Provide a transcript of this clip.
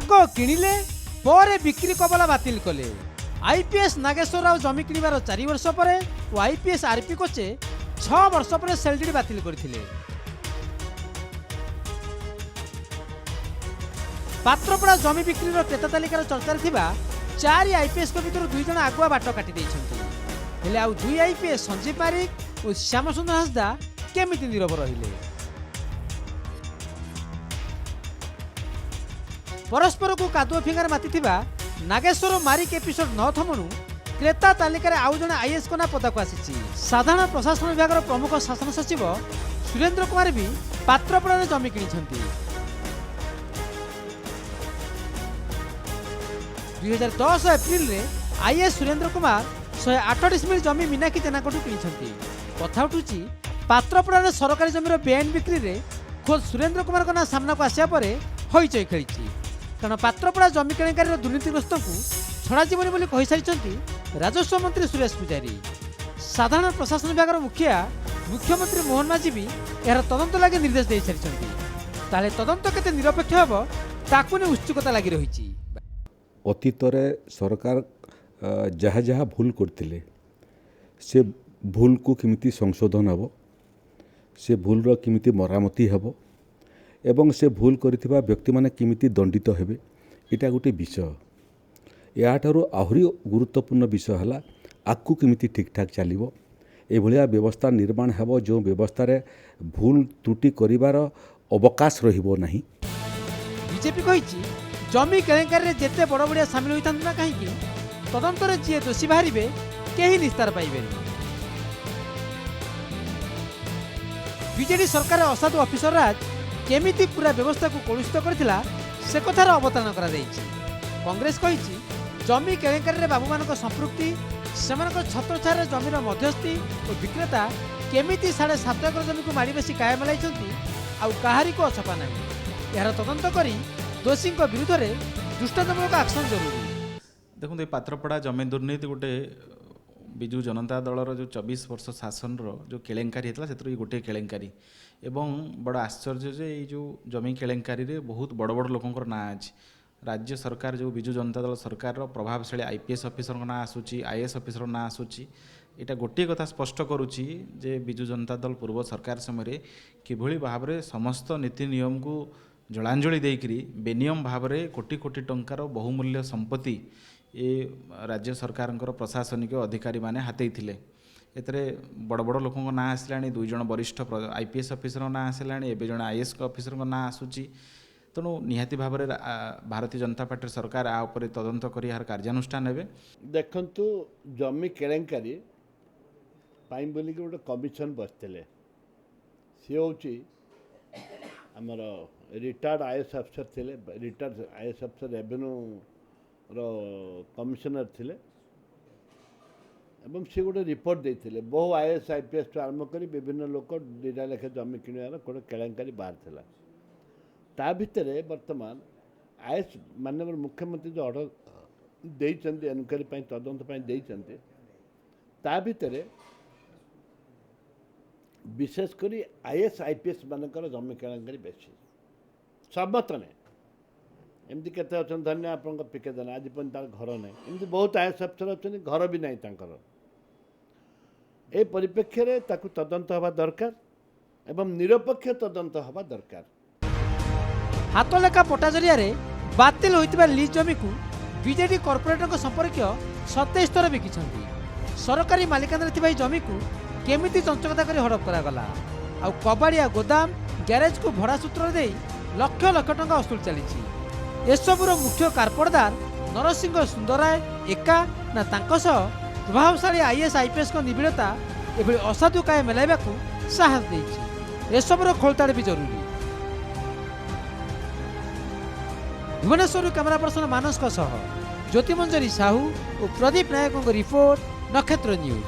आग किणिले पर बिक्री कबला बातिल कले। आईपीएस नागेश्वर राव जमी किणवार 4 वर्ष पर और आईपीएस आरपी कोचे 6 वर्ष पर सेलडीड बातिल करथिले। पात्रपड़ा जमी बिक्रीर क्रेता तालिकार चर्चार थिबा 4 आईपीएस को भितर 2 जण आगुआ बाट काटी दैछन्ति। हेले आउ 2 आईपीएस संजीव पारिक और श्यामसुंदर हांसदा केमिति नीरव रहिले। परस्पर को कादुआ फिंगार मातिथिबा नागेश्वर मारिक एपिसोड 9 थमणु क्रेता तालिकार आउ जणे आईएएस को ना पदाक आसीछि। साधारण प्रशासन विभाग प्रमुख शासन सचिव सुरेंद्र कुमार भी पात्रपड़ा जमी किनिछन्ति। 2010 एप्रिल रे आईएएस सुरेंद्र कुमार 108 डिसमिल जमी मीनाक्षी जेनाकोठू किनिछन्ति। कथा उठुछि पात्रपड़ा सरकारी जमीर बेआईन बिक्री रे खोद सुरेंद्र कुमार को ना सामना को आसिया परे होइचै खेलिछि। कारण पात्रपड़ा जमी केलेंकारी दुर्नीतिग्रस्त को छड़ा जीवन बोली कहि सारिछन्ति राजस्व मंत्री सुरेश पुजारी। साधारण प्रशासन विभाग मुखिया मुख्यमंत्री मोहन माझी भी यार तदंत लगे निर्देश दे सारिछन्ति। ताले तदंत केते निरपेक्ष हेबो ताकु ने उत्सुकता लागि रहिछि। अतीत सरकार जहाँ जहाँ भूल करते से भूल को किमिति संशोधन हेब, से भूलर किमिति मरामती हेब एवं से भूल करिथिबा व्यक्ति माने किमिति दंडित हेबे, एटा गोटे विषय। याठारु आहुरी गुरुत्वपूर्ण विषय हला आकु किमिति ठीक ठाक चलिबो, एभलिया व्यवस्था निर्माण हेब जो व्यवस्था रे भूल त्रुटि करिवार अवकाश रहिबो नाही। बीजेपी कहिछि जमी केलेंकारी जेते बड़ बड़िया सामिल होइथान ना कहीं तदंतर जी दोषी बाहर कहीं निस्तार पाइबे। बीजेडी सरकार असाधु ऑफिसर राज केमिति पूरा व्यवस्था को कलुषित करथिला से कथार अवतारण करा दैछि। कांग्रेस कहिछि जमी केलेंकारी रे बाबू मानक संपृक्ति, सेमानक छत्रछाया जमीर मध्यस्थी और विक्रेता केमिति 7.5 एकर जमी को माड़ी बेसी कायम लाइछन्ति आउ काहारी को अछपा नाही। यार तदंत करी दोषी विरुद्ध में दृष्टांतमूलक एक्शन जरूरी। देखो ये पात्रपड़ा जमी दुर्नीति गोटे विजु जनता दलर जो 24 वर्ष शासन जो केलेंकारी होता से गोटे केलेंकारी एवं बड़ आश्चर्य जे जो जमी केलेंकारी रे बहुत बड़ बड़ लोकंर ना अच्छे। राज्य सरकार जो विजु जनता दल सरकार प्रभावशाली आईपीएस ऑफिसर ना आसूची, आईएएस ऑफिसर ना आसूची, यहाँ गोटे कथा स्पष्ट करुच्ची जे विजु जनता दल पूर्व सरकार समय किभली भाव में समस्त नीति नियम को जलांजलि देकरी बेनियम भाव में कोटी कोटी टंकार बहुमूल्य संपत्ति ये राज्य सरकार प्रशासनिक अधिकारी माने हाथई थिले। एतरे बड़ बड़ लोक ना आसला, 2 जण वरिष्ठ आईपीएस ऑफिसर ना आसला, एवं जन आईएएस ऑफिसर ना आसूची। तेणु निहाती भाव में भारतीय जनता पार्टी सरकार आ उपरे तदंत कर यार कार्यानुष्ठान हेबे। देखंतु जमी केलेंकारी पाई बोली गोटे कमिशन बसते सी हूँ आमर रिटायर्ड आईएएस अफसर थिले, रिटायर्ड आईएएस अफसर रेवेन्यू कमिशनर थिले एवं सी गोटे रिपोर्ट देते बहु आईएएस आईपीएस तो आरंभ कर विभिन्न लोक 2 लेखा जमी किणवार गोटे केलेंकारी बाहर थिला। ता भितर वर्तमान आईएएस माननीय मुख्यमंत्री जो ऑर्डर देइचंती एनक्वायरी पई तदंत पई देइचंती ता भितर विशेषकर आईएएस आईपीएस मानकर जमी केलेंकारी बेसी समस्त ने एमती केते अच्छा धन्य आप पिके देना आज घर ना एमती बहुत आईएएस अफसर अच्छा घर भी नहीं तांकर ए परिप्रेक्षी में ताकू तदंत हवा दरकार एवं निरपेक्ष तदंत हवा दरकार। हाथ लेखा पटा जरिया बातिल होइतिबा लीज जमी को बीजेडी कॉर्पोरेटर संपर्क 27 थर बिकिछन्ति। सरकारी मालिकाना थिबा जमी को केमिति चंचकता करी हड़प करागला आ कबाड़िया गोदाम ग्यारेज को भड़ा सूत्र दे लक्ष लक्ष टंका वसूल चली। एसबुर मुख्य कारपरदार नरसिंह सुंदराय एका ना तांको सह प्रभावशाली आईएएस आईपीएस को निबिड़ता एभली असाधु काय मेलाइबा को साहस देछि। एसबुर खोलताड़ भी जरूरी। भुवनेश्वर कैमरा पर्सन मानस ज्योतिमंजरी साहू और प्रदीप नायक रिपोर्ट नक्षत्र न्यूज।